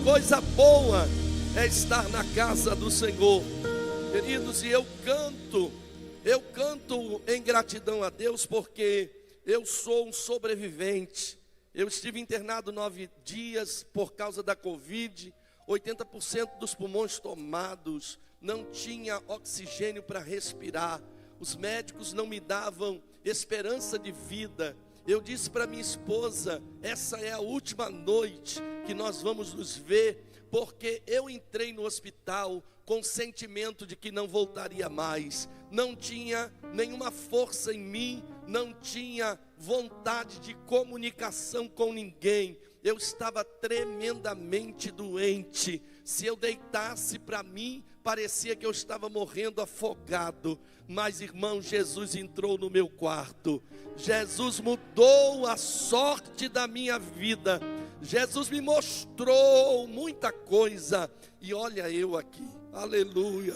Coisa boa é estar na casa do Senhor, queridos, e eu canto em gratidão a Deus, porque eu sou um sobrevivente. Eu estive internado 9 dias por causa da Covid, 80% dos pulmões tomados, não tinha oxigênio para respirar, os médicos não me davam esperança de vida. Eu disse para minha esposa, essa é a última noite que nós vamos nos ver, porque eu entrei no hospital com o sentimento de que não voltaria mais. Não tinha nenhuma força em mim, não tinha vontade de comunicação com ninguém. Eu estava tremendamente doente. Se eu deitasse para mim, parecia que eu estava morrendo afogado. Mas, irmão, Jesus entrou no meu quarto. Jesus mudou a sorte da minha vida. Jesus me mostrou muita coisa. E olha eu aqui, aleluia,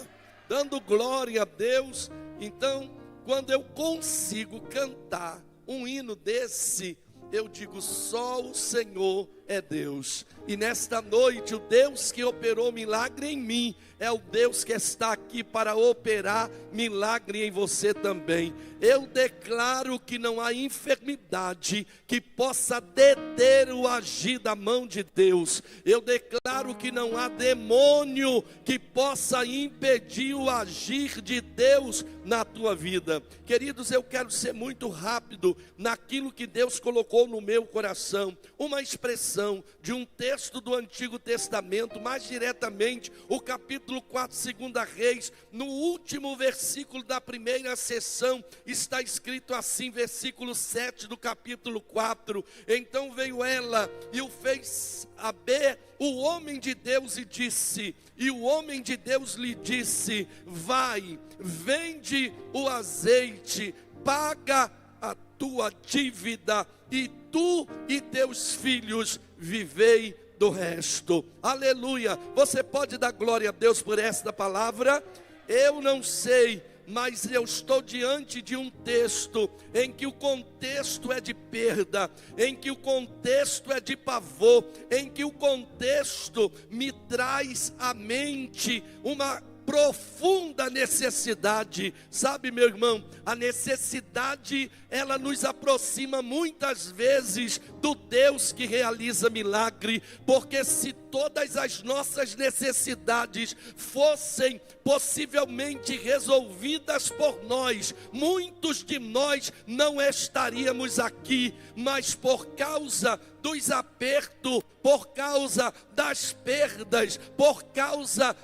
dando glória a Deus. Então, quando eu consigo cantar um hino desse, eu digo, só o Senhor é Deus. E nesta noite, o Deus que operou milagre em mim, é o Deus que está aqui para operar milagre em você também. Eu declaro que não há enfermidade que possa deter o agir da mão de Deus. Eu declaro que não há demônio que possa impedir o agir de Deus na tua vida. Queridos, eu quero ser muito rápido naquilo que Deus colocou no meu coração. Uma expressão de um texto do Antigo Testamento, mais diretamente o capítulo 4, 2 Reis, no último versículo da primeira sessão, está escrito assim, versículo 7 do capítulo 4. Então veio ela e o fez saber o homem de Deus e o homem de Deus lhe disse, vai, vende o azeite, paga a tua dívida, e tu e teus filhos vivei do resto. Aleluia. Você pode dar glória a Deus por esta palavra? Eu não sei, mas eu estou diante de um texto em que o contexto é de perda, em que o contexto é de pavor, em que o contexto me traz à mente uma profunda necessidade. Sabe, meu irmão, a necessidade, ela nos aproxima muitas vezes do Deus que realiza milagre, porque se todas as nossas necessidades fossem possivelmente resolvidas por nós, muitos de nós não estaríamos aqui, mas por causa dos apertos, por causa das perdas, por causa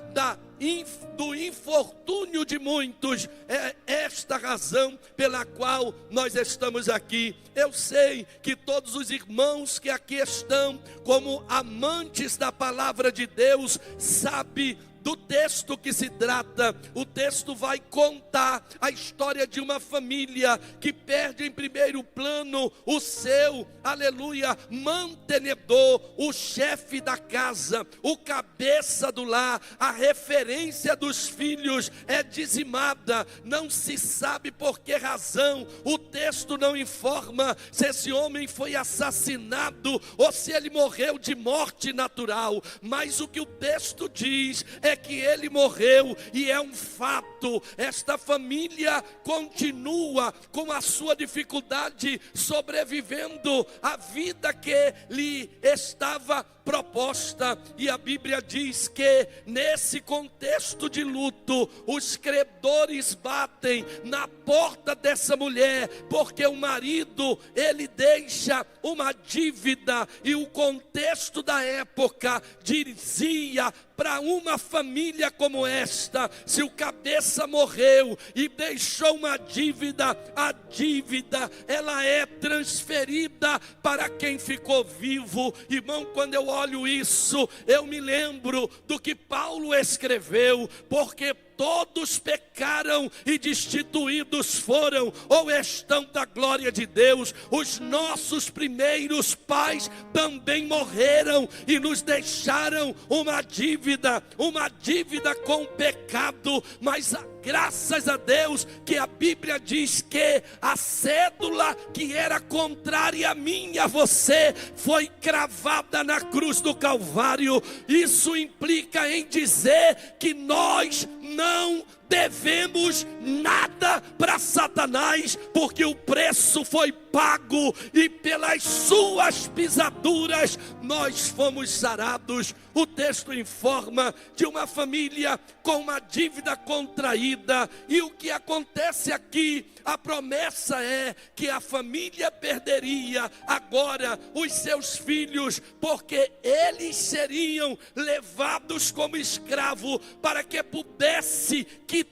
do infortúnio de muitos, é esta razão pela qual nós estamos aqui. Eu sei que todos os irmãos que aqui estão, como amantes da palavra de Deus, sabem do texto que se trata. O texto vai contar a história de uma família que perde em primeiro plano o seu, aleluia, mantenedor, o chefe da casa, o cabeça do lar, a referência dos filhos é dizimada. Não se sabe por que razão, o texto não informa se esse homem foi assassinado ou se ele morreu de morte natural, mas o que o texto diz é que ele morreu, e é um fato. Esta família continua com a sua dificuldade, sobrevivendo a vida que lhe estava proposta. E a Bíblia diz que nesse contexto de luto, os credores batem na porta dessa mulher, porque o marido, ele deixa uma dívida, e o contexto da época dizia para uma família como esta, se o cabeça morreu e deixou uma dívida, a dívida ela é transferida para quem ficou vivo. Irmão, quando eu olho isso, eu me lembro do que Paulo escreveu, porque todos pecaram e destituídos foram ou estão da glória de Deus. Os nossos primeiros pais também morreram e nos deixaram uma dívida com o pecado, mas graças a Deus que a Bíblia diz que a cédula que era contrária a mim e a você foi cravada na cruz do Calvário. Isso implica em dizer que nós não devemos nada para Satanás, porque o preço foi pago e pelas suas pisaduras nós fomos sarados. O texto informa de uma família com uma dívida contraída, e o que acontece aqui, a promessa é que a família perderia agora os seus filhos, porque eles seriam levados como escravo para que pudesse quitar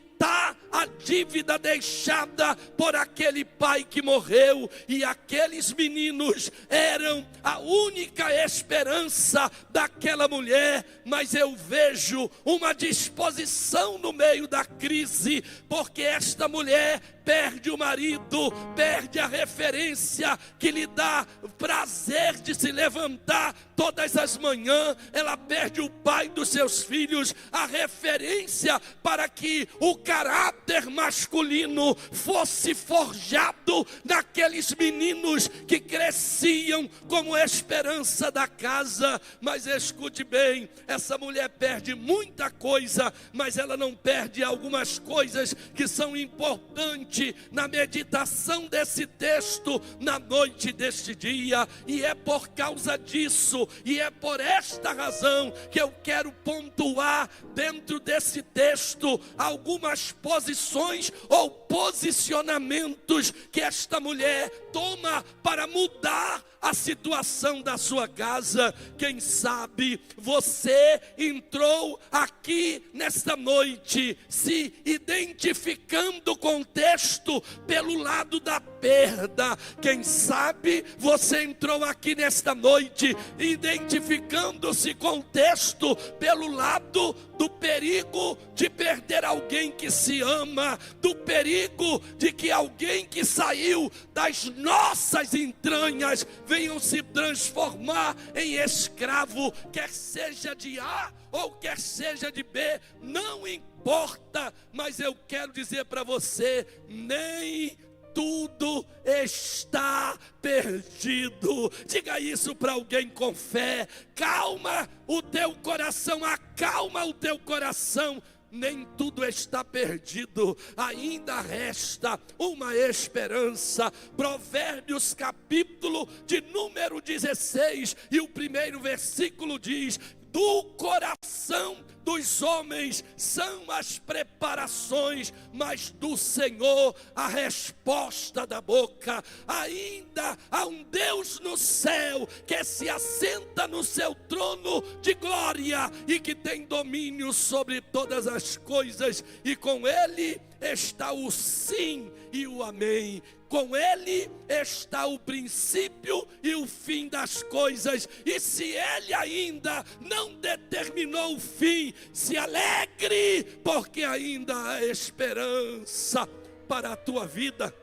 a dívida deixada por aquele pai que morreu. E aqueles meninos eram a única esperança daquela mulher. Mas eu vejo uma disposição no meio da crise, porque esta mulher perde o marido, perde a referência que lhe dá prazer de se levantar todas as manhãs, ela perde o pai dos seus filhos, a referência para que o caráter masculino fosse forjado naqueles meninos que cresciam como esperança da casa. Mas escute bem, essa mulher perde muita coisa, mas ela não perde algumas coisas que são importantes na meditação desse texto na noite deste dia. E é por causa disso, e é por esta razão que eu quero pontuar dentro desse texto algumas posições ou posicionamentos que esta mulher toma para mudar a situação da sua casa. Quem sabe você entrou aqui nesta noite se identificando com o texto pelo lado da perda. Quem sabe você entrou aqui nesta noite identificando-se com o texto pelo lado do perigo de perder alguém que se ama, do perigo de que alguém que saiu das nossas entranhas venham se transformar em escravo, quer seja de A ou quer seja de B, não importa. Mas eu quero dizer para você, nem tudo está perdido. Diga isso para alguém com fé. Calma o teu coração, acalma o teu coração. Nem tudo está perdido, ainda resta uma esperança. Provérbios capítulo de número 16, e o primeiro versículo diz: do coração dos homens são as preparações, mas do Senhor a resposta da boca. Ainda há um Deus no céu que se assenta no seu trono de glória e que tem domínio sobre todas as coisas, e com Ele está o sim e o amém. Com Ele está o princípio e o fim das coisas. E se Ele ainda não determinou o fim, se alegre, porque ainda há esperança para a tua vida.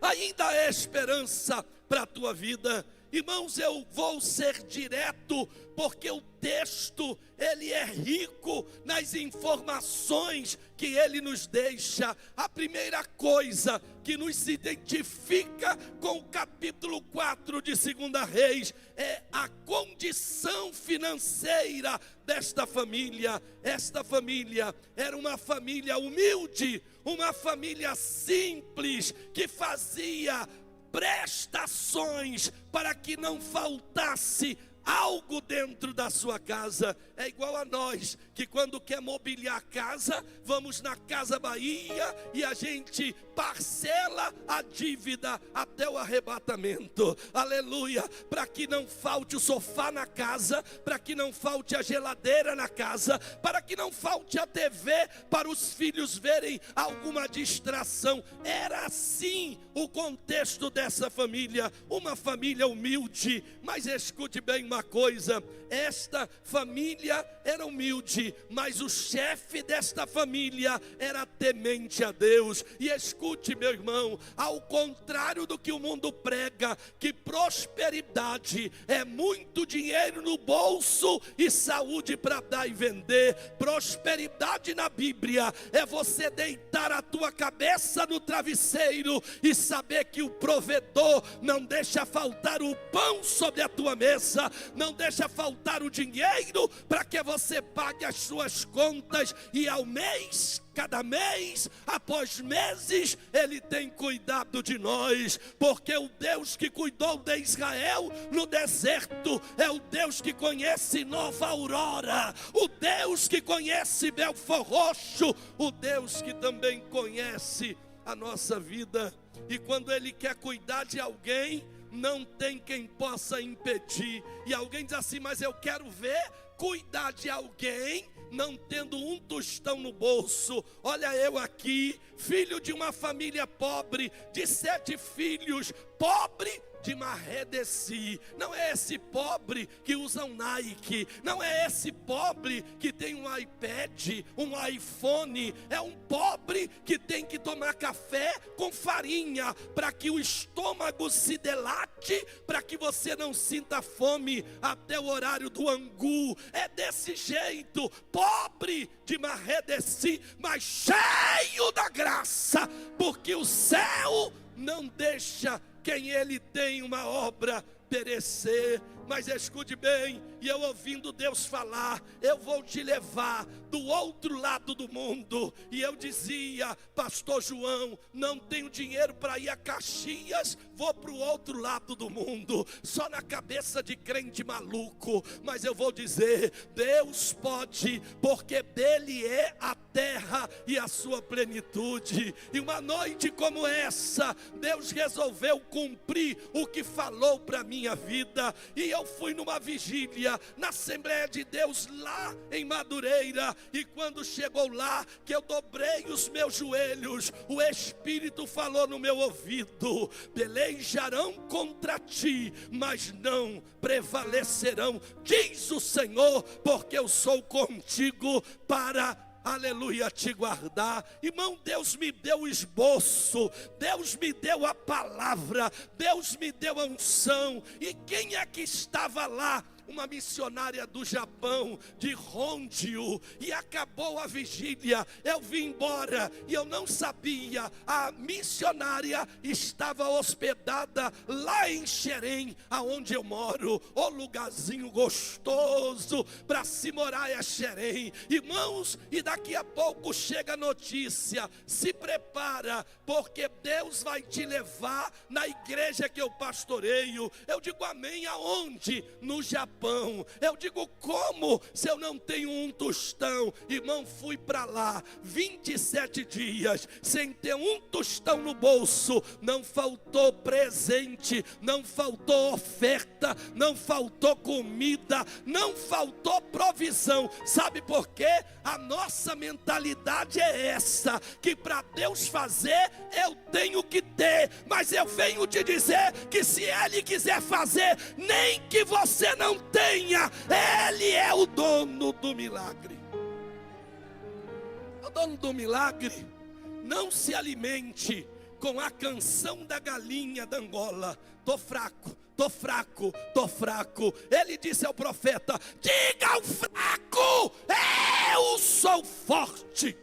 Ainda há esperança para a tua vida. Irmãos, eu vou ser direto, porque o texto, ele é rico nas informações que ele nos deixa. A primeira coisa que nos identifica com o capítulo 4 de 2 Reis é a condição financeira desta família. Esta família era uma família humilde, uma família simples, que fazia prestações para que não faltasse algo dentro da sua casa. É igual a nós, que quando quer mobiliar a casa, vamos na Casa Bahia e a gente parcela a dívida até o arrebatamento. Aleluia! Para que não falte o sofá na casa, para que não falte a geladeira na casa, para que não falte a TV para os filhos verem alguma distração. Era assim o contexto dessa família, uma família humilde. Mas escute bem, uma coisa: esta família era humilde, mas o chefe desta família era temente a Deus. E escute, meu irmão, ao contrário do que o mundo prega, que prosperidade é muito dinheiro no bolso e saúde para dar e vender, prosperidade na Bíblia é você deitar a tua cabeça no travesseiro e saber que o provedor não deixa faltar o pão sobre a tua mesa, não deixa faltar o dinheiro para que você pague as suas contas, e ao mês, cada mês, após meses, Ele tem cuidado de nós, porque o Deus que cuidou de Israel no deserto é o Deus que conhece Nova Aurora, o Deus que conhece Belfor Roxo, o Deus que também conhece a nossa vida. E quando Ele quer cuidar de alguém, não tem quem possa impedir. E alguém diz assim: mas eu quero ver cuidar de alguém não tendo um tostão no bolso. Olha eu aqui, filho de uma família pobre, de 7 filhos, pobre de Marredeci. Não é esse pobre que usa um Nike, não é esse pobre que tem um iPad, um iPhone. É um pobre que tem que tomar café com farinha para que o estômago se dilate, para que você não sinta fome até o horário do angu. É desse jeito, pobre de Marredeci, mas cheio da graça, porque o céu não deixa quem Ele tem uma obra perecer. Mas escute bem, e eu ouvindo Deus falar: eu vou te levar do outro lado do mundo. E eu dizia: pastor João, não tenho dinheiro para ir a Caxias, vou para o outro lado do mundo. Só na cabeça de crente maluco. Mas eu vou dizer: Deus pode, porque dele é a terra e a sua plenitude. E uma noite como essa, Deus resolveu cumprir o que falou para a minha vida. E eu fui numa vigília na Assembleia de Deus lá em Madureira, e quando chegou lá, que eu dobrei os meus joelhos, o Espírito falou no meu ouvido: pelejarão contra ti, mas não prevalecerão, diz o Senhor, porque eu sou contigo para, aleluia, te guardar. Irmão, Deus me deu o esboço, Deus me deu a palavra, Deus me deu a unção. E quem é que estava lá? Uma missionária do Japão, de Honshu, e acabou a vigília, eu vim embora e eu não sabia, a missionária estava hospedada lá em Xerém, aonde eu moro. O lugarzinho gostoso para se morar é Xerém, irmãos. E daqui a pouco chega a notícia: se prepara, porque Deus vai te levar na igreja que eu pastoreio. Eu digo amém, aonde? No Japão. Eu digo, como se eu não tenho um tostão? Irmão, fui para lá 27 dias sem ter um tostão no bolso. Não faltou presente, não faltou oferta, não faltou comida, não faltou provisão. Sabe por quê? A nossa mentalidade é essa, que para Deus fazer eu tenho que ter. Mas eu venho te dizer que se Ele quiser fazer, nem que você não tenha, Ele é o dono do milagre. O dono do milagre. Não se alimente com a canção da galinha da Angola: tô fraco, tô fraco, tô fraco. Ele disse ao profeta: diga ao fraco, eu sou forte.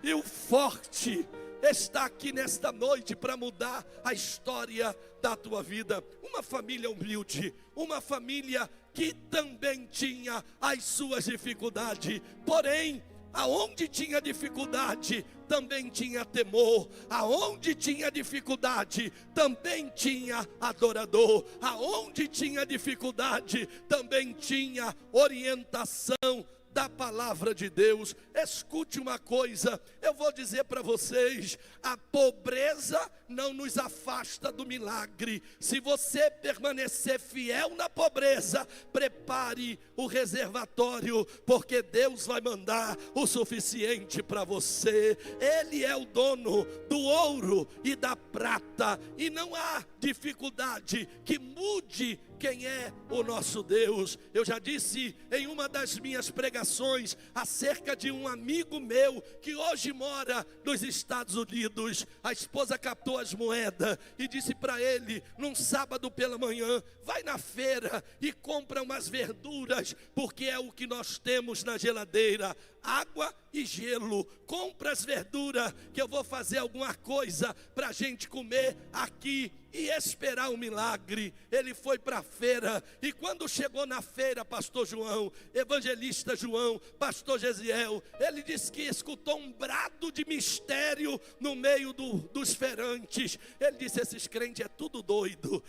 E o forte está aqui nesta noite para mudar a história da tua vida. Uma família humilde, uma família que também tinha as suas dificuldades, porém, aonde tinha dificuldade, também tinha temor. Aonde tinha dificuldade, também tinha adorador. Aonde tinha dificuldade, também tinha orientação da palavra de Deus. Escute uma coisa, eu vou dizer para vocês: a pobreza não nos afasta do milagre. Se você permanecer fiel na pobreza, prepare o reservatório, porque Deus vai mandar o suficiente para você. Ele é o dono do ouro e da prata, e não há dificuldade que mude quem é o nosso Deus. Eu já disse em uma das minhas pregações acerca de um amigo meu que hoje mora nos Estados Unidos. A esposa captou as moedas e disse para ele, num sábado pela manhã, vai na feira e compra umas verduras, porque é o que nós temos na geladeira, água e gelo. Compra as verduras que eu vou fazer alguma coisa para a gente comer aqui e esperar um milagre. Ele foi para a feira e quando chegou na feira, pastor João, evangelista João, pastor Gesiel, ele disse que escutou um brado de mistério no meio dos feirantes. Ele disse, esses crentes é tudo doido,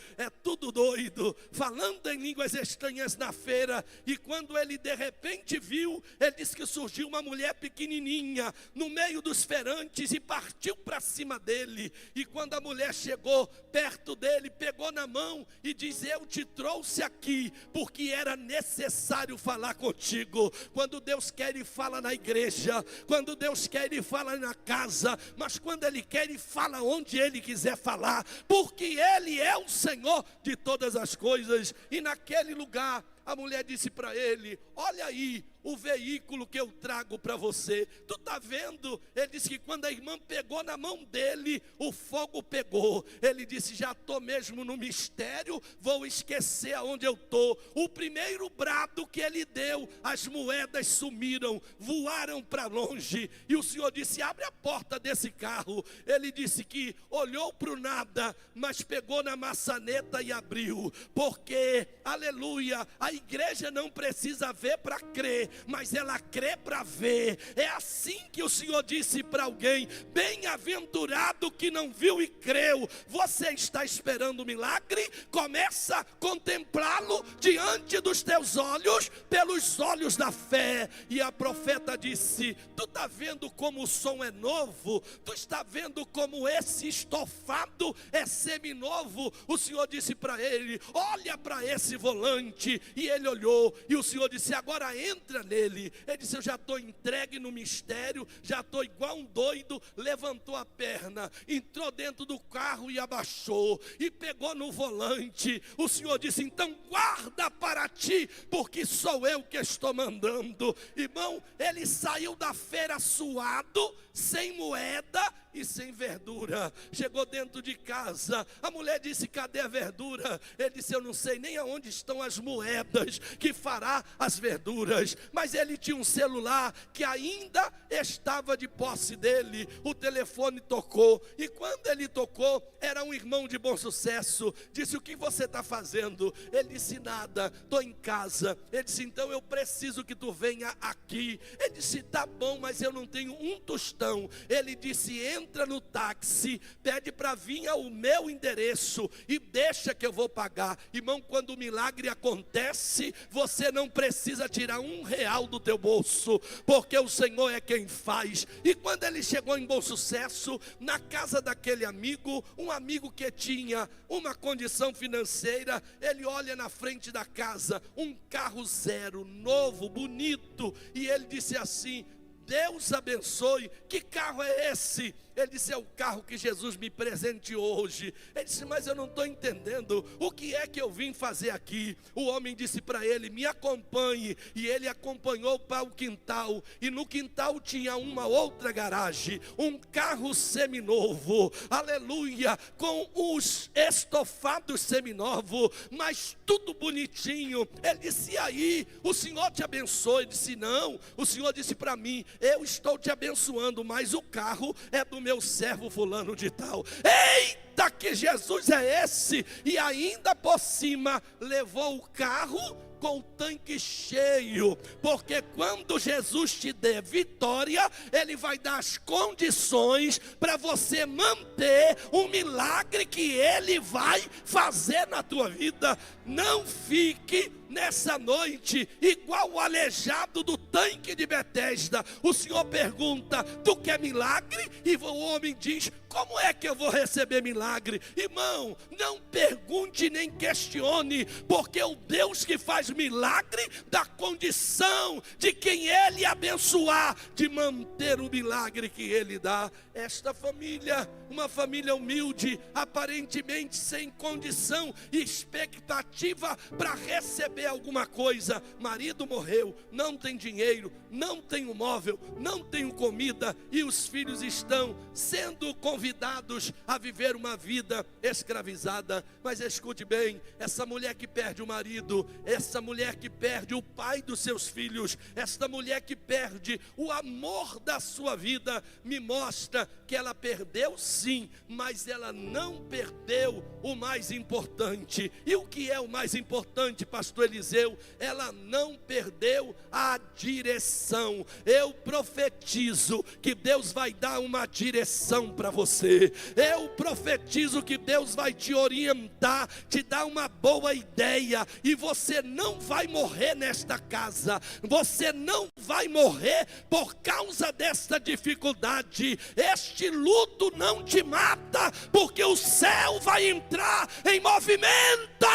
falando em línguas estranhas na feira. E quando ele de repente viu, ele disse que surgiu uma mulher pequenininha no meio dos feirantes e partiu para cima dele. E quando a mulher chegou perto dele, pegou na mão e disse, eu te trouxe aqui porque era necessário falar contigo. Quando Deus quer, Ele fala na igreja. Quando Deus quer, Ele fala na casa. Mas quando Ele quer, Ele fala onde Ele quiser falar, porque Ele é o Senhor de todas as coisas. E naquele lugar a mulher disse para ele, olha aí o veículo que eu trago para você. Tu está vendo? Ele disse que quando a irmã pegou na mão dele, o fogo pegou. Ele disse, já estou mesmo no mistério, vou esquecer aonde eu estou. O primeiro brado que ele deu, as moedas sumiram, voaram para longe. E o Senhor disse, abre a porta desse carro. Ele disse que olhou para o nada, mas pegou na maçaneta e abriu. Porque, aleluia, a igreja não precisa ver para crer, mas ela crê para ver. É assim que o Senhor disse para alguém, bem-aventurado que não viu e creu. Você está esperando um milagre? Começa a contemplá-lo diante dos teus olhos, pelos olhos da fé. E a profeta disse, tu está vendo como o som é novo? Tu está vendo como esse estofado é seminovo? O Senhor disse para ele, olha para esse volante. E ele olhou, e o Senhor disse, agora entra nele. Ele disse, eu já estou entregue no mistério, já estou igual um doido. Levantou a perna, entrou dentro do carro e abaixou, e pegou no volante. O Senhor disse, então guarda para ti, porque sou eu que estou mandando. Irmão, ele saiu da feira suado, sem moeda e sem verdura. Chegou dentro de casa, a mulher disse, cadê a verdura? Ele disse, eu não sei nem aonde estão as moedas que fará as verduras. Mas ele tinha um celular que ainda estava de posse dele. O telefone tocou, e quando ele tocou, era um irmão de Bom Sucesso. Disse, o que você está fazendo? Ele disse, nada, estou em casa. Ele disse, então eu preciso que tu venha aqui. Ele disse, tá bom, mas eu não tenho um tostão. Ele disse, entra no táxi, pede para vir ao meu endereço e deixa que eu vou pagar. Irmão, quando o milagre acontece, você não precisa tirar R$1 do teu bolso, porque o Senhor é quem faz. E quando ele chegou em Bom Sucesso, na casa daquele amigo, um amigo que tinha uma condição financeira, ele olha na frente da casa, um carro zero, novo, bonito, e ele disse assim, Deus abençoe, que carro é esse? Ele disse, é o carro que Jesus me presenteou hoje. Ele disse, mas eu não estou entendendo, o que é que eu vim fazer aqui? O homem disse para ele, me acompanhe. E ele acompanhou para o quintal, e no quintal tinha uma outra garagem, um carro seminovo, aleluia, com os estofados seminovos, mas tudo bonitinho. Ele disse, e aí, o Senhor te abençoe? Ele disse, não, o Senhor disse para mim, eu estou te abençoando, mas o carro é do meu servo fulano de tal. Eita, que Jesus é esse? E ainda por cima levou o carro com o tanque cheio, porque quando Jesus te der vitória, Ele vai dar as condições para você manter o milagre que Ele vai fazer na tua vida. Não fique nessa noite, igual o aleijado do tanque de Betesda, o Senhor pergunta: tu quer milagre? E o homem diz: como é que eu vou receber milagre? Irmão, não pergunte nem questione, porque o Deus que faz milagre dá condição de quem Ele abençoar, de manter o milagre que Ele dá. Esta família, uma família humilde, aparentemente sem condição e expectativa para receber alguma coisa. Marido morreu, não tem dinheiro, não tem um móvel, não tem comida, e os filhos estão sendo convidados a viver uma vida escravizada. Mas escute bem, essa mulher que perde o marido, essa mulher que perde o pai dos seus filhos, esta mulher que perde o amor da sua vida, me mostra que ela perdeu sim, mas ela não perdeu o mais importante. E o que é o mais importante, pastor Eliseu? Ela não perdeu a direção. Eu profetizo que Deus vai dar uma direção para você. Eu profetizo que Deus vai te orientar, te dar uma boa ideia, e você não vai morrer nesta casa, você não vai morrer por causa desta dificuldade. Este luto não te mata, porque o céu vai entrar em movimento.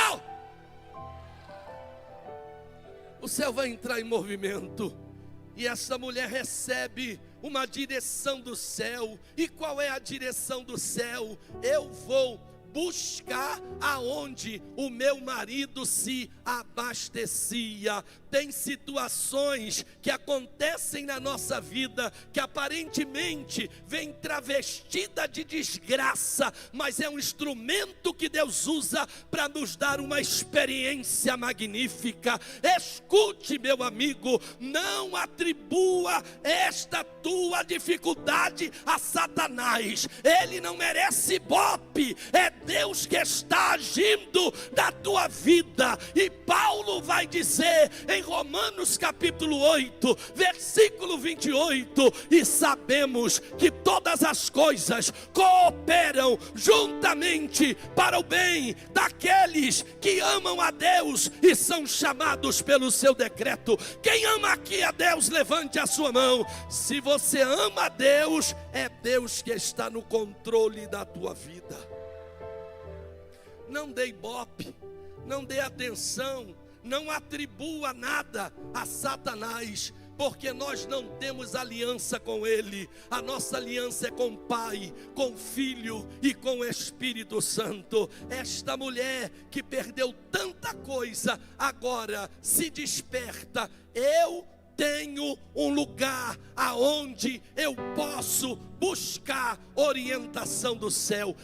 O céu vai entrar em movimento, e essa mulher recebe uma direção do céu. E qual é a direção do céu? Eu vou buscar aonde o meu marido se abastecia. Tem situações que acontecem na nossa vida que aparentemente vem travestida de desgraça, mas é um instrumento que Deus usa para nos dar uma experiência magnífica. Escute, meu amigo, não atribua esta tua dificuldade a Satanás. Ele não merece ibope, é Deus que está agindo na tua vida. E Paulo vai dizer em Romanos capítulo 8, versículo 28, e sabemos que todas as coisas cooperam juntamente para o bem daqueles que amam a Deus e são chamados pelo seu decreto. Quem ama aqui a Deus, levante a sua mão. Se você ama a Deus, é Deus que está no controle da tua vida. Não dê ibope, não dê atenção, não atribua nada a Satanás, porque nós não temos aliança com ele. A nossa aliança é com o Pai, com o Filho e com o Espírito Santo. Esta mulher que perdeu tanta coisa, agora se desperta. Eu tenho um lugar aonde eu posso buscar orientação do céu.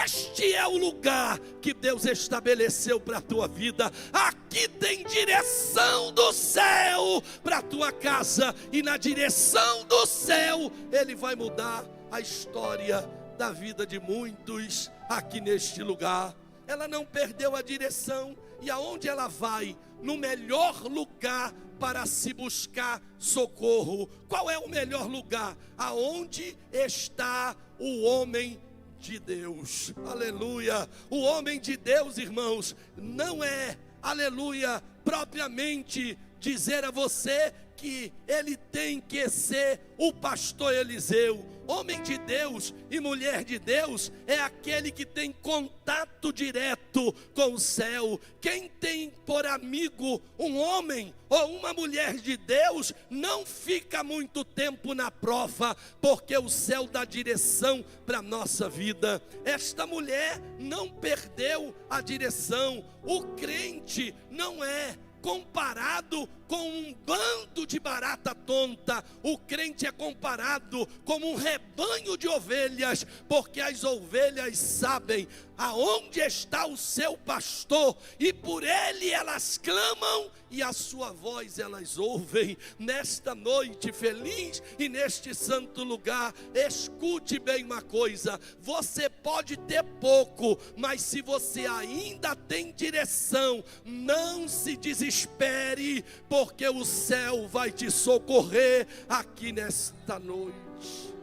Este é o lugar que Deus estabeleceu para a tua vida. Aqui tem direção do céu para a tua casa, e na direção do céu Ele vai mudar a história da vida de muitos aqui neste lugar. Ela não perdeu a direção, e aonde ela vai? No melhor lugar para se buscar socorro. Qual é o melhor lugar? Aonde está o homem de Deus? Aleluia! O homem de Deus, irmãos, não é, aleluia, propriamente dizer a você que ele tem que ser o pastor Eliseu. Homem de Deus e mulher de Deus é aquele que tem contato direto com o céu. Quem tem por amigo um homem ou uma mulher de Deus não fica muito tempo na prova, porque o céu dá direção para a nossa vida. Esta mulher não perdeu a direção. O crente não é comparado com um bando de barata tonta. O crente é comparado como um rebanho de ovelhas, porque as ovelhas sabem aonde está o seu pastor, e por ele elas clamam, e a sua voz elas ouvem. Nesta noite feliz e neste santo lugar, escute bem uma coisa: você pode ter pouco, mas se você ainda tem direção, não se desespere, porque o céu vai te socorrer aqui nesta noite.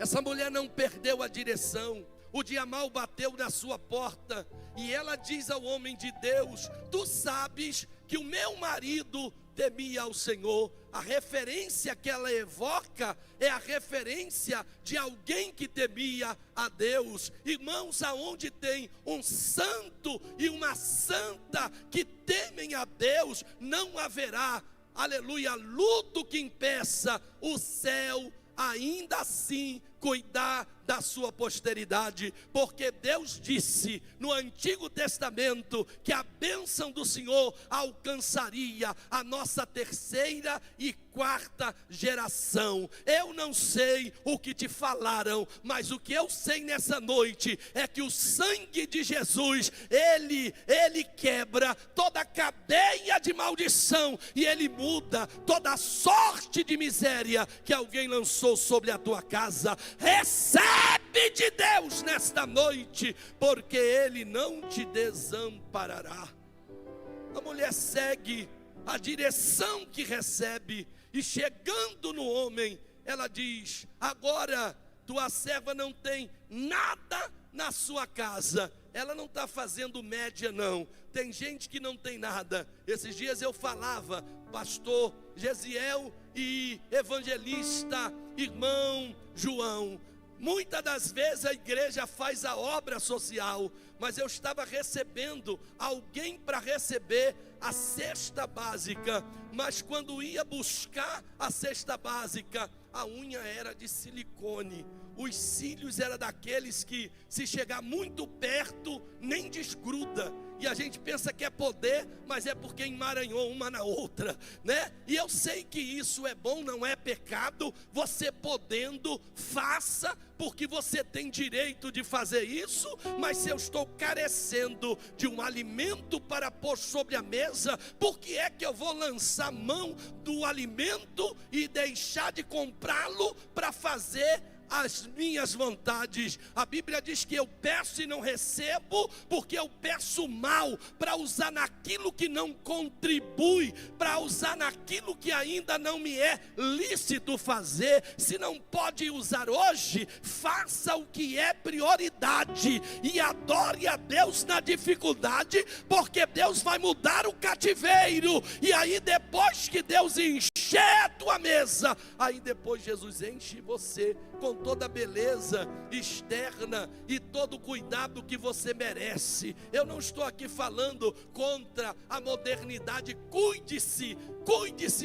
Essa mulher não perdeu a direção. o dia mau bateu na sua porta, e ela diz ao homem de Deus: tu sabes que o meu marido temia ao Senhor. A referência que ela evoca é a referência de alguém que temia a Deus. Irmãos, aonde tem um santo e uma santa que temem a Deus, não haverá, aleluia, luto que impeça o céu ainda assim cuidar da sua posteridade, porque Deus disse no Antigo Testamento que a bênção do Senhor alcançaria a nossa terceira e quarta geração. Eu não sei o que te falaram, mas o que eu sei nessa noite é que o sangue de Jesus, ele quebra toda cadeia de maldição, e ele muda toda sorte de miséria que alguém lançou sobre a tua casa. Recebe de Deus nesta noite, porque Ele não te desamparará. A mulher segue a direção que recebe, e chegando no homem, ela diz: agora tua serva não tem nada na sua casa. Ela não está fazendo média, não. Tem gente que não tem nada. Esses dias eu falava, pastor Gesiel e evangelista irmão João, muitas das vezes a igreja faz a obra social, mas eu estava recebendo alguém para receber a cesta básica, mas quando ia buscar a cesta básica, a unha era de silicone, os cílios eram daqueles que, se chegar muito perto, nem desgruda. E a gente pensa que é poder, mas é porque emaranhou uma na outra, né? E eu sei que isso é bom, não é pecado. Você podendo, faça, porque você tem direito de fazer isso. Mas se eu estou carecendo de um alimento para pôr sobre a mesa, por que é que eu vou lançar mão do alimento e deixar de comprá-lo para fazer as minhas vontades? A Bíblia diz que eu peço e não recebo, porque eu peço mal, para usar naquilo que não contribui, para usar naquilo que ainda não me é lícito fazer. Se não pode usar hoje, faça o que é prioridade, e adore a Deus na dificuldade, porque Deus vai mudar o cativeiro. E aí depois que Deus encher a tua mesa, aí depois Jesus enche você com toda a beleza externa e todo o cuidado que você merece. Eu não estou aqui falando contra a modernidade. Cuide-se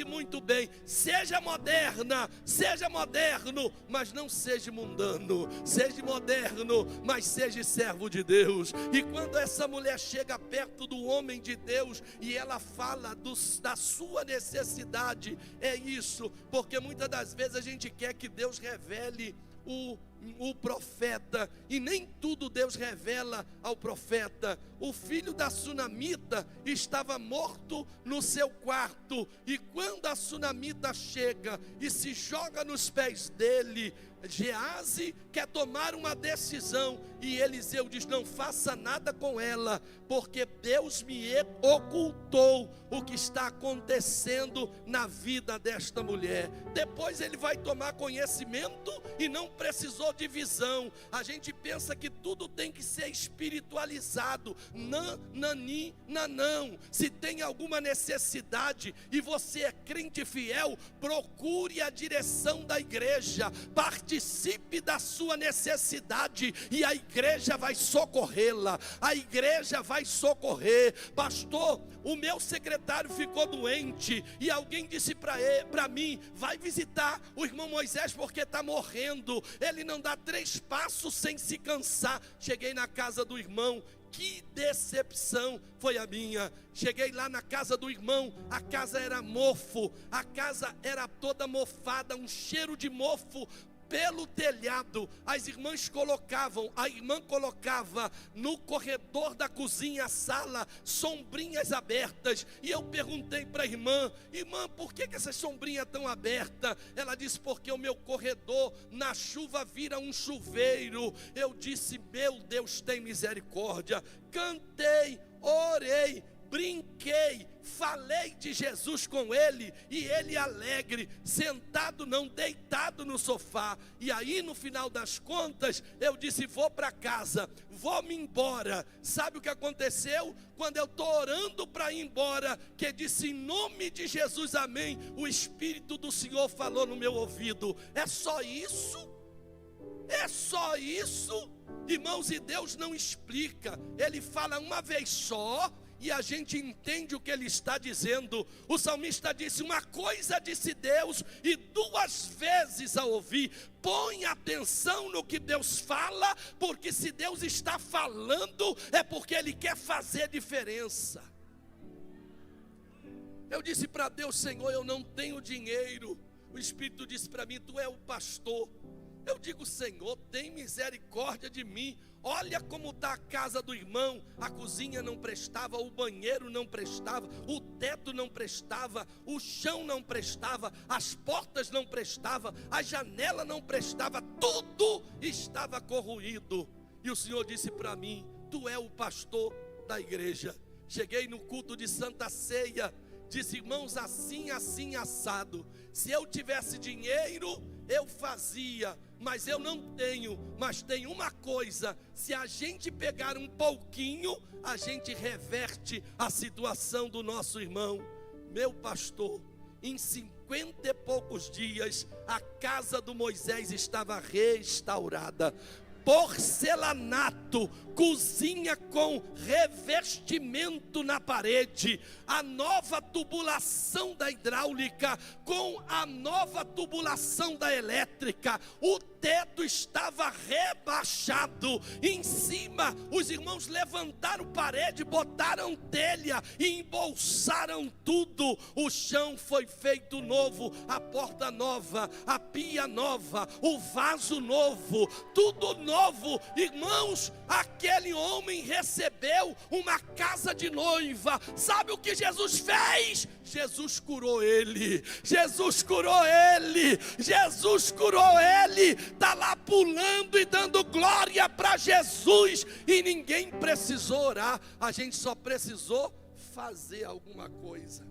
muito bem. Seja moderna, seja moderno, mas não seja mundano. Seja moderno, mas seja servo de Deus. E quando essa mulher chega perto do homem de Deus e ela fala da sua necessidade, é isso, porque muitas das vezes a gente quer que Deus revele o profeta, e nem tudo Deus revela ao profeta. O filho da sunamita estava morto no seu quarto, e quando a sunamita chega e se joga nos pés dele, Geazi quer tomar uma decisão, e Eliseu diz: não faça nada com ela, porque Deus me ocultou o que está acontecendo na vida desta mulher. Depois ele vai tomar conhecimento e não precisou de visão. A gente pensa que tudo tem que ser espiritualizado. Não. Se tem alguma necessidade e você é crente fiel, procure a direção da igreja, participe da sua necessidade, e a igreja vai socorrê-la. A igreja vai socorrer. Pastor, o meu secretário ficou doente, e alguém disse para mim: vai visitar o irmão Moisés, porque está morrendo. Ele não dá 3 passos sem se cansar. Cheguei na casa do irmão, que decepção foi a minha. Cheguei lá na casa do irmão, a casa era mofo, a casa era toda mofada, um cheiro de mofo pelo telhado. A irmã colocava no corredor da cozinha, a sala, sombrinhas abertas. E eu perguntei para a irmã: irmã, por que essas sombrinhas estão abertas? Ela disse: porque o meu corredor na chuva vira um chuveiro. Eu disse: meu Deus, tem misericórdia. Cantei, orei, brinquei, falei de Jesus com ele, e ele alegre, sentado não, deitado no sofá. E aí no final das contas, eu disse, vou para casa, vou me embora. Sabe o que aconteceu? Quando eu estou orando para ir embora, que disse, em nome de Jesus, amém, o Espírito do Senhor falou no meu ouvido, é só isso? É só isso? Irmãos, e Deus não explica, Ele fala uma vez só, e a gente entende o que Ele está dizendo. O salmista disse, uma coisa disse Deus, e 2 vezes a ouvir. Põe atenção no que Deus fala, porque se Deus está falando, é porque Ele quer fazer diferença. Eu disse para Deus, Senhor, eu não tenho dinheiro. O Espírito disse para mim, tu é o pastor. Eu digo, Senhor, tem misericórdia de mim. Olha como está a casa do irmão. A cozinha não prestava, o banheiro não prestava, o teto não prestava, o chão não prestava, as portas não prestavam, a janela não prestava, tudo estava corroído. E o Senhor disse para mim, tu é o pastor da igreja. Cheguei no culto de Santa Ceia, disse, irmãos, assim, assim, assado. Se eu tivesse dinheiro, eu fazia, mas eu não tenho. Mas tem uma coisa, se a gente pegar um pouquinho, a gente reverte a situação do nosso irmão. Meu pastor, em 50 e poucos dias, a casa do Moisés estava restaurada. Porcelanato, cozinha com revestimento na parede, a nova tubulação da hidráulica com a nova tubulação da elétrica, o teto estava rebaixado, em cima os irmãos levantaram parede, botaram telha e embolsaram tudo, o chão foi feito novo, a porta nova, a pia nova, o vaso novo, tudo novo. Irmãos, aquele homem recebeu uma casa de noiva. Sabe o que Jesus fez? Jesus curou ele, Jesus curou ele, Jesus curou ele. Está lá pulando e dando glória para Jesus, e ninguém precisou orar, a gente só precisou fazer alguma coisa.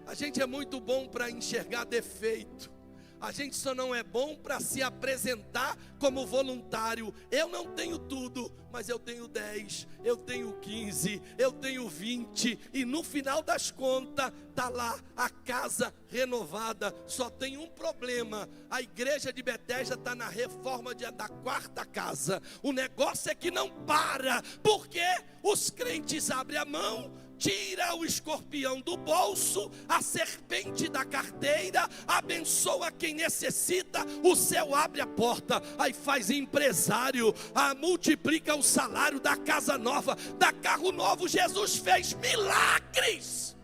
A gente é muito bom para enxergar defeito, a gente só não é bom para se apresentar como voluntário. Eu não tenho tudo, mas eu tenho 10, eu tenho 15, eu tenho 20. E no final das contas, está lá a casa renovada. Só tem um problema, a igreja de Betesda está na reforma da 4ª casa. O negócio é que não para, porque os crentes abrem a mão, tira o escorpião do bolso, a serpente da carteira, abençoa quem necessita, o céu abre a porta, aí faz empresário, multiplica o salário, da casa nova, da carro novo. Jesus fez milagres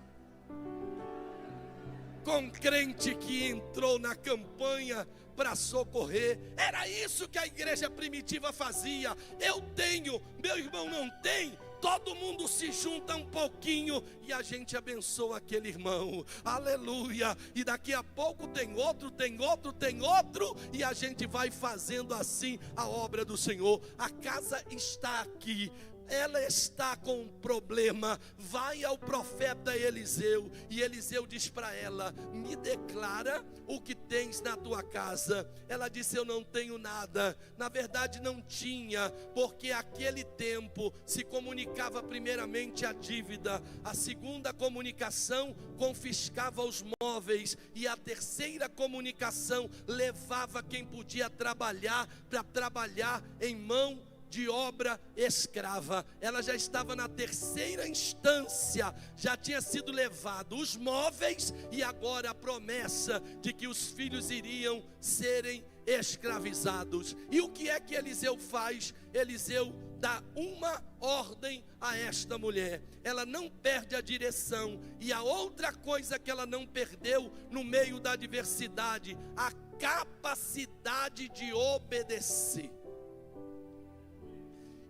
com crente que entrou na campanha para socorrer. Era isso que a igreja primitiva fazia. Eu tenho, meu irmão não tem, todo mundo se junta um pouquinho e a gente abençoa aquele irmão, aleluia. E daqui a pouco tem outro, tem outro, tem outro, e a gente vai fazendo assim a obra do Senhor. A casa está aqui, ela está com um problema. Vai ao profeta Eliseu, e Eliseu diz para ela, me declara o que tens na tua casa. Ela disse, eu não tenho nada. Na verdade não tinha, porque aquele tempo se comunicava primeiramente a dívida, a segunda comunicação confiscava os móveis, e a terceira comunicação levava quem podia trabalhar para trabalhar em mão de obra escrava. Ela já estava na terceira instância, já tinha sido levado os móveis, e agora a promessa de que os filhos iriam serem escravizados. E o que é que Eliseu faz? Eliseu dá uma ordem a esta mulher, ela não perde a direção. E a outra coisa que ela não perdeu no meio da adversidade, a capacidade de obedecer.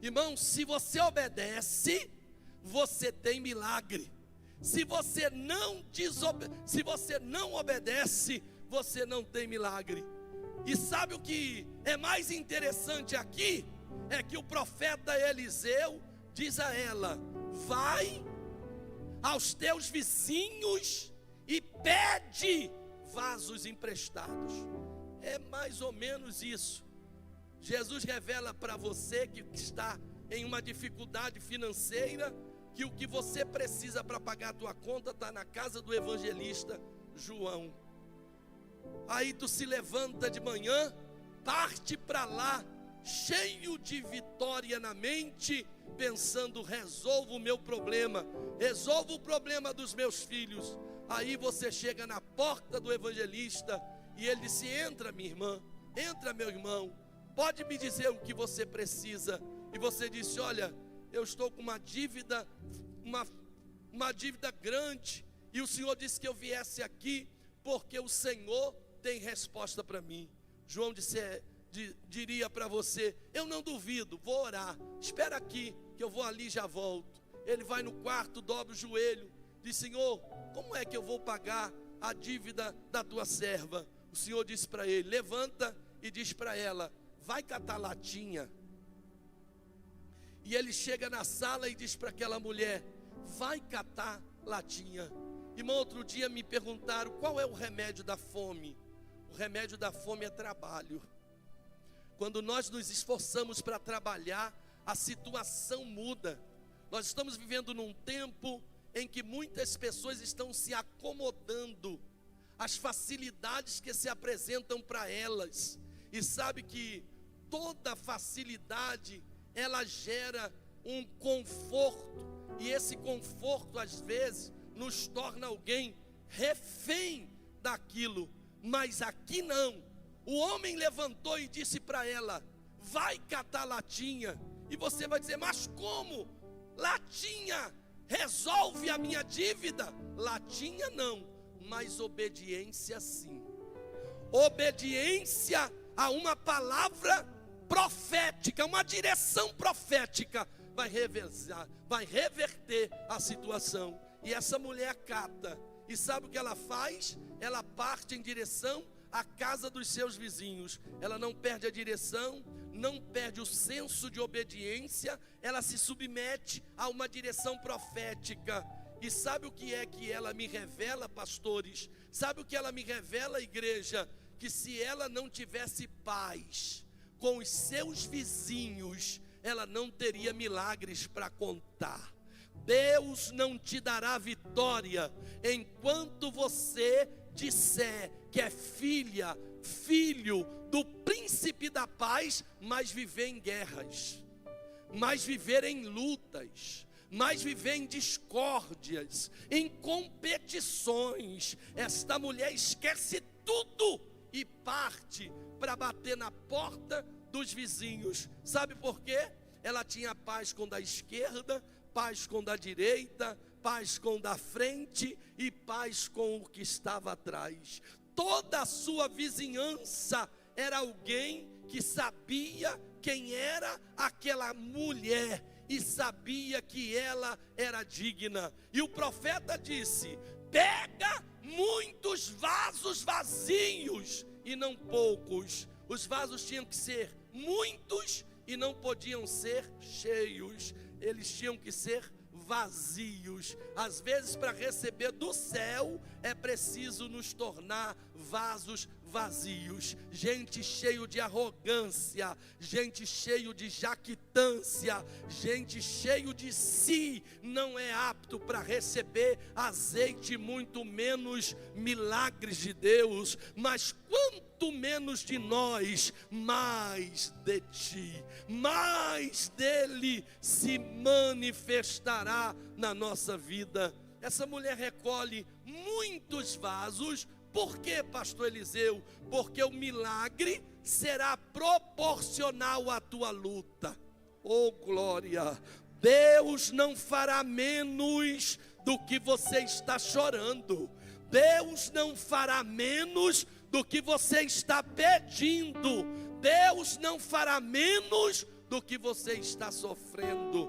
Irmão, se você obedece, você tem milagre. Se você não obedece, você não tem milagre. E sabe o que é mais interessante aqui? É que o profeta Eliseu diz a ela, vai aos teus vizinhos e pede vasos emprestados. É mais ou menos isso. Jesus revela para você que está em uma dificuldade financeira, que o que você precisa para pagar a tua conta está na casa do evangelista João. Aí tu se levanta de manhã, parte para lá, cheio de vitória na mente, pensando: resolvo o meu problema, resolvo o problema dos meus filhos. Aí você chega na porta do evangelista e ele disse: entra, minha irmã, entra, meu irmão, pode me dizer o que você precisa. E você disse: olha, eu estou com uma dívida, uma dívida grande, e o Senhor disse que eu viesse aqui porque o Senhor tem resposta para mim. João diria para você: eu não duvido, vou orar, espera aqui que eu vou ali e já volto. Ele vai no quarto, dobra o joelho, diz: Senhor, como é que eu vou pagar a dívida da tua serva? O Senhor disse para ele: levanta e diz para ela, vai catar latinha. E ele chega na sala e diz para aquela mulher: vai catar latinha. Irmão, outro dia me perguntaram qual é o remédio da fome. O remédio da fome é trabalho. Quando nós nos esforçamos para trabalhar, a situação muda. Nós estamos vivendo num tempo em que muitas pessoas estão se acomodando às facilidades que se apresentam para elas. E sabe que toda facilidade, ela gera um conforto, e esse conforto às vezes nos torna alguém refém daquilo. Mas aqui não. O homem levantou e disse para ela: vai catar latinha. E você vai dizer: mas como? Latinha resolve a minha dívida? Latinha não, mas obediência sim. Obediência a uma palavra profética, uma direção profética, vai reverter a situação. E essa mulher cata, e sabe o que ela faz? Ela parte em direção à casa dos seus vizinhos. Ela não perde a direção, não perde o senso de obediência, ela se submete a uma direção profética. E sabe o que é que ela me revela, pastores? Sabe o que ela me revela, igreja? Que se ela não tivesse paz com os seus vizinhos, ela não teria milagres para contar. Deus não te dará vitória enquanto você disser que é filha, filho do príncipe da paz, mas viver em guerras, mas viver em lutas, mas viver em discórdias, em competições. Esta mulher esquece tudo e parte para bater na porta dos vizinhos. Sabe por quê? Ela tinha paz com o da esquerda, paz com o da direita, paz com o da frente e paz com o que estava atrás. Toda a sua vizinhança era alguém que sabia quem era aquela mulher e sabia que ela era digna. E o profeta disse: pega muitos vasos vazios e não poucos. Os vasos tinham que ser muitos e não podiam ser cheios. Eles tinham que ser vazios. Às vezes, para receber do céu, é preciso nos tornar vasos vazios. Gente cheio de arrogância, gente cheio de jactância, gente cheio de si, não é apto para receber azeite, muito menos milagres de Deus. Mas quanto menos de nós, mais de ti, mais dele se manifestará na nossa vida. Essa mulher recolhe muitos vasos. Por quê, pastor Eliseu? Porque o milagre será proporcional à tua luta. Oh, glória! Deus não fará menos do que você está chorando. Deus não fará menos do que você está pedindo. Deus não fará menos do que você está sofrendo.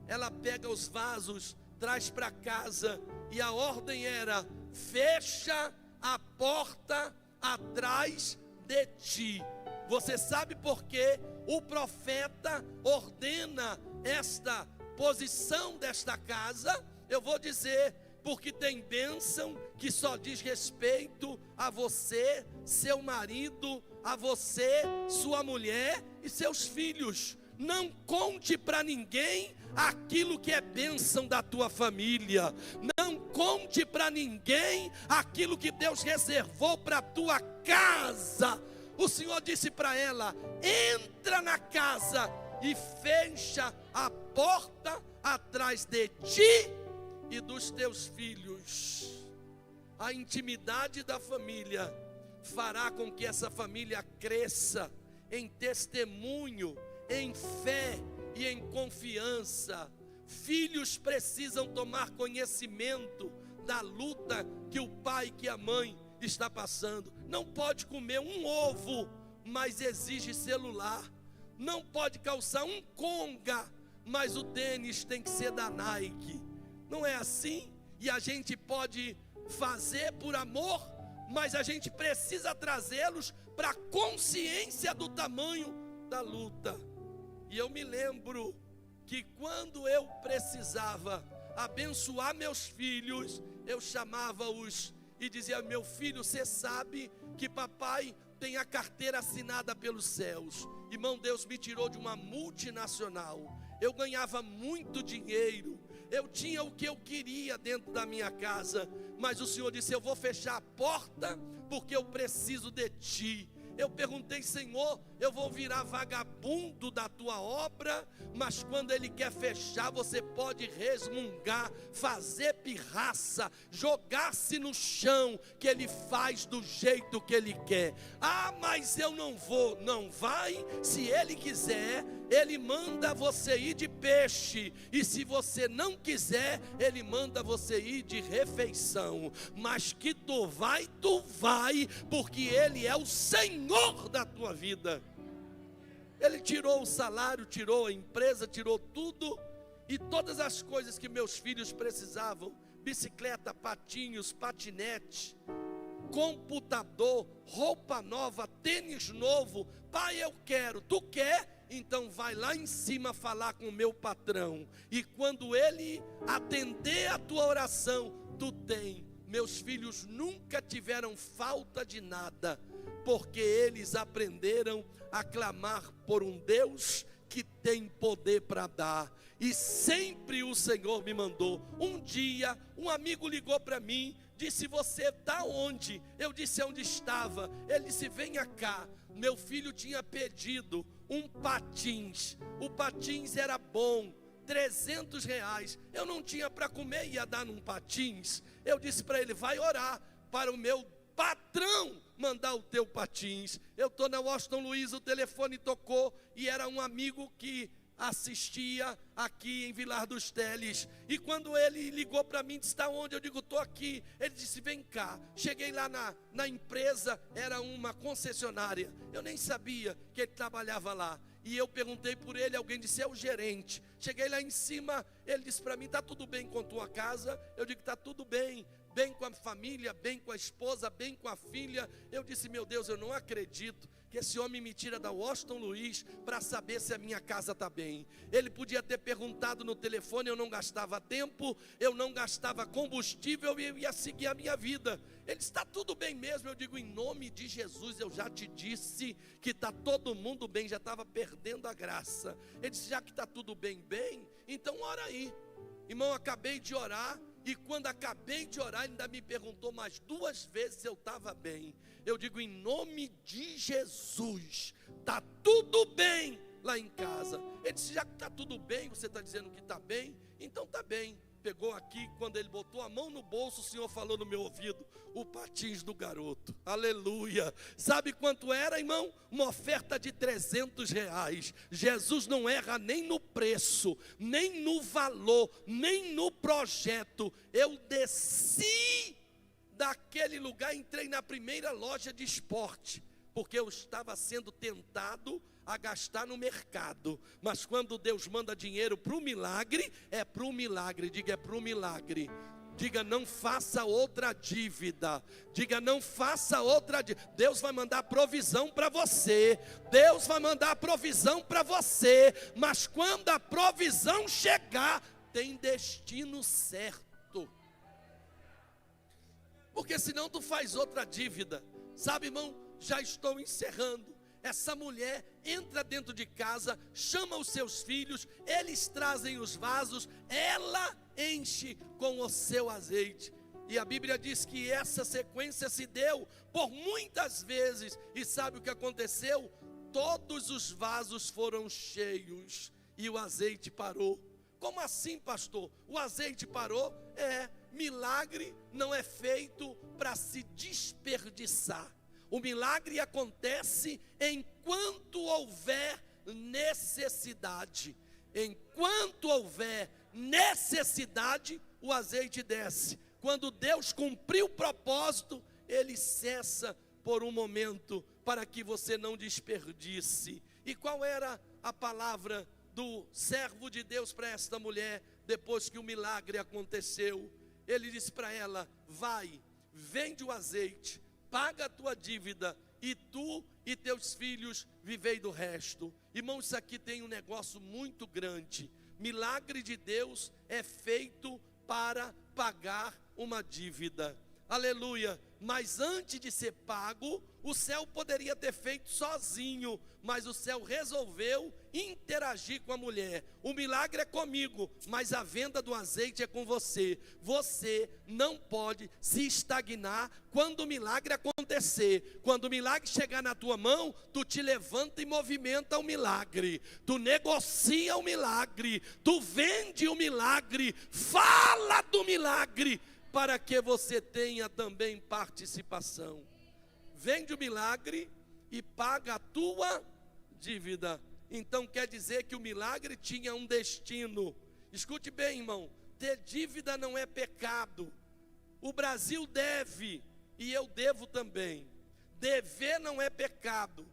Ela pega os vasos, traz para casa, e a ordem era: fecha a porta atrás de ti. Você sabe por que o profeta ordena esta posição desta casa, eu vou dizer, porque tem bênção que só diz respeito a você, seu marido, a você, sua mulher e seus filhos. Não conte para ninguém aquilo que é bênção da tua família. Não conte para ninguém aquilo que Deus reservou para a tua casa. O Senhor disse para ela: entra na casa e fecha a porta atrás de ti e dos teus filhos. A intimidade da família fará com que essa família cresça em testemunho, em fé e em confiança. Filhos precisam tomar conhecimento da luta que o pai, que a mãe está passando. Não pode comer um ovo, mas exige celular. Não pode calçar um conga, mas o tênis tem que ser da Nike. Não é assim? E a gente pode fazer por amor, mas a gente precisa trazê-los para a consciência do tamanho da luta. E eu me lembro que quando eu precisava abençoar meus filhos, eu chamava-os e dizia: meu filho, você sabe que papai tem a carteira assinada pelos céus. Irmão, Deus me tirou de uma multinacional. Eu ganhava muito dinheiro, eu tinha o que eu queria dentro da minha casa, mas o Senhor disse: eu vou fechar a porta porque eu preciso de ti. Eu perguntei: Senhor, eu vou virar vagabundo da tua obra? Mas quando Ele quer fechar, você pode resmungar, fazer pirraça, jogar-se no chão, que Ele faz do jeito que Ele quer. Ah, mas eu não vou. Não vai. Se Ele quiser, Ele manda você ir de peixe, e se você não quiser, Ele manda você ir de refeição. Mas que tu vai, porque Ele é o Senhor da tua vida. Ele tirou o salário, tirou a empresa, tirou tudo, e todas as coisas que meus filhos precisavam: bicicleta, patinhos, patinete, computador, roupa nova, tênis novo. Pai, eu quero. Tu quer? Então vai lá em cima falar com o meu patrão, e quando ele atender a tua oração, tu tem. Meus filhos nunca tiveram falta de nada, porque eles aprenderam a clamar por um Deus que tem poder para dar. E sempre o Senhor me mandou. Um dia um amigo ligou para mim, disse: você está onde? Eu disse onde estava. Ele disse: venha cá. Meu filho tinha pedido um patins. O patins era bom, R$300. Eu não tinha para comer, ia dar num patins. Eu disse para ele: vai orar para o meu patrão mandar o teu patins. Eu estou na Washington Luiz, o telefone tocou, e era um amigo que assistia aqui em Vilar dos Teles. E quando ele ligou para mim, disse: está onde? Eu digo: estou aqui. Ele disse: vem cá. Cheguei lá na empresa, era uma concessionária. Eu nem sabia que ele trabalhava lá. E eu perguntei por ele, alguém disse: é o gerente. Cheguei lá em cima, ele disse para mim: está tudo bem com tua casa? Eu digo: está tudo bem. Bem com a família, bem com a esposa, bem com a filha. Eu disse: meu Deus, eu não acredito que esse homem me tira da Washington Luiz para saber se a minha casa está bem. Ele podia ter perguntado no telefone, eu não gastava tempo, eu não gastava combustível e eu ia seguir a minha vida. Ele disse: está tudo bem mesmo. Eu digo: em nome de Jesus, eu já te disse que está todo mundo bem, já estava perdendo a graça. Ele disse: já que está tudo bem, então ora aí. Irmão, acabei de orar. E quando acabei de orar, ele ainda me perguntou mais 2 vezes se eu estava bem. Eu digo: em nome de Jesus, está tudo bem lá em casa. Ele disse: já que está tudo bem, você está dizendo que está bem, então está bem. Pegou aqui, quando ele botou a mão no bolso, o Senhor falou no meu ouvido: o patins do garoto. Aleluia. Sabe quanto era, irmão? Uma oferta de R$300. Jesus não erra nem no preço, nem no valor, nem no projeto. Eu desci daquele lugar, entrei na primeira loja de esporte, porque eu estava sendo tentado a gastar no mercado. Mas quando Deus manda dinheiro para o milagre, é para o milagre. Diga: é para o milagre. Diga, não faça outra dívida. Diga, não faça outra dívida. Deus vai mandar provisão para você. Deus vai mandar provisão para você. Mas quando a provisão chegar, tem destino certo. Porque senão tu faz outra dívida. Sabe, irmão, já estou encerrando. Essa mulher entra dentro de casa, chama os seus filhos, eles trazem os vasos, ela enche com o seu azeite. E a Bíblia diz que essa sequência se deu por muitas vezes. E sabe o que aconteceu? Todos os vasos foram cheios e o azeite parou. Como assim, pastor? O azeite parou? Milagre não é feito para se desperdiçar. O milagre acontece enquanto houver necessidade. Enquanto houver necessidade, o azeite desce. Quando Deus cumpriu o propósito, ele cessa por um momento, para que você não desperdice. E qual era a palavra do servo de Deus para esta mulher, depois que o milagre aconteceu? Ele disse para ela: vai, vende o azeite, paga a tua dívida, e tu e teus filhos vivei do resto. Irmão, isso aqui tem um negócio muito grande. Milagre de Deus é feito para pagar uma dívida. Aleluia. Mas antes de ser pago, o céu poderia ter feito sozinho, mas o céu resolveu interagir com a mulher. O milagre é comigo, mas a venda do azeite é com você. Você não pode se estagnar quando o milagre acontecer. Quando o milagre chegar na tua mão, tu te levanta e movimenta o milagre. Tu negocia o milagre, tu vende o milagre, fala do milagre, para que você tenha também participação. Vende o milagre e paga a tua dívida. Então quer dizer que o milagre tinha um destino. Escute bem, irmão, ter dívida não é pecado. O Brasil deve, e eu devo também. Dever não é pecado.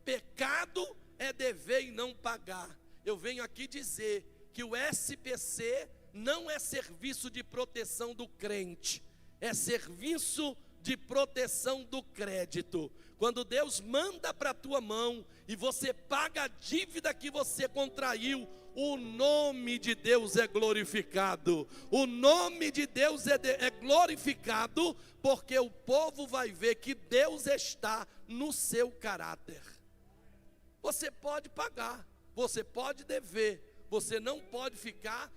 Pecado é dever e não pagar. Eu venho aqui dizer que o SPC não é serviço de proteção do crente, é serviço de proteção do crédito. Quando Deus manda para a tua mão e você paga a dívida que você contraiu, o nome de Deus é glorificado. O nome de Deus é glorificado, porque o povo vai ver que Deus está no seu caráter. Você pode pagar, você pode dever, você não pode ficar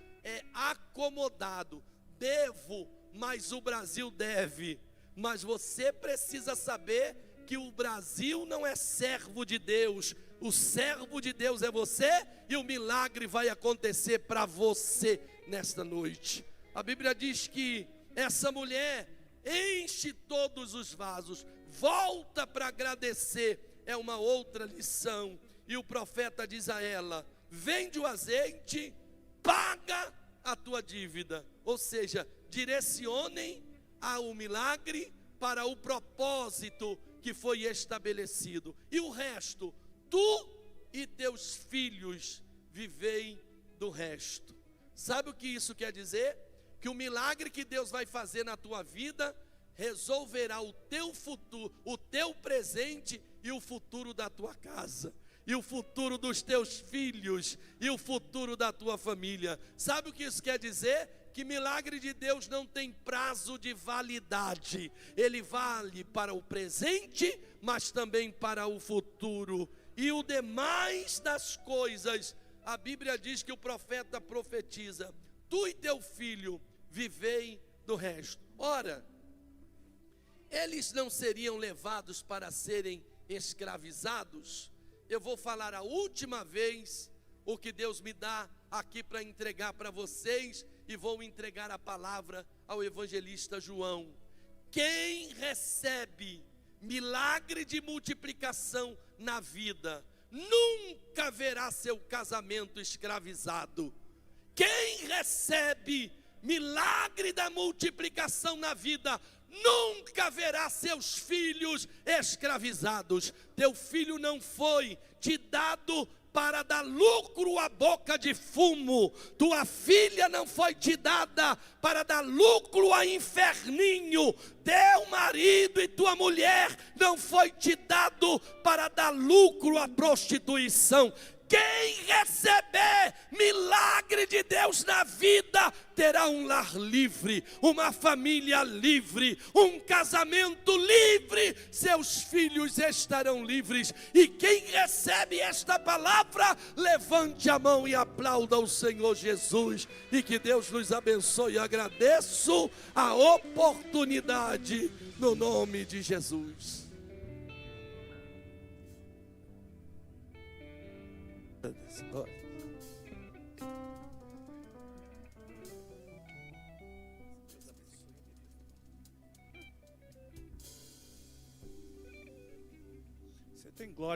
acomodado. Devo, mas o Brasil deve. Mas você precisa saber que o Brasil não é servo de Deus. O servo de Deus é você, e o milagre vai acontecer para você nesta noite. A Bíblia diz que essa mulher enche todos os vasos, volta para agradecer. É uma outra lição. E o profeta diz a ela: vende o azeite, paga a tua dívida. Ou seja, direcionem ao milagre para o propósito que foi estabelecido. E o resto, tu e teus filhos vivei do resto. Sabe o que isso quer dizer? Que o milagre que Deus vai fazer na tua vida resolverá o teu futuro, o teu presente e o futuro da tua casa, e o futuro dos teus filhos, e o futuro da tua família. Sabe o que isso quer dizer? Que milagre de Deus não tem prazo de validade. Ele vale para o presente, mas também para o futuro. E o demais das coisas, a Bíblia diz que o profeta profetiza: tu e teu filho vivei do resto. Ora, eles não seriam levados para serem escravizados? Eu vou falar a última vez o que Deus me dá aqui para entregar para vocês, e vou entregar a palavra ao evangelista João. Quem recebe milagre de multiplicação na vida, nunca verá seu casamento escravizado. Quem recebe milagre da multiplicação na vida, nunca verá seus filhos escravizados. Teu filho não foi te dado para dar lucro à boca de fumo. Tua filha não foi te dada para dar lucro a inferninho. Teu marido e tua mulher não foi te dado para dar lucro à prostituição. Quem receber milagre de Deus na vida, terá um lar livre, uma família livre, um casamento livre, seus filhos estarão livres. E quem recebe esta palavra, levante a mão e aplauda o Senhor Jesus. E que Deus nos abençoe. Agradeço a oportunidade no nome de Jesus. Você tem glória.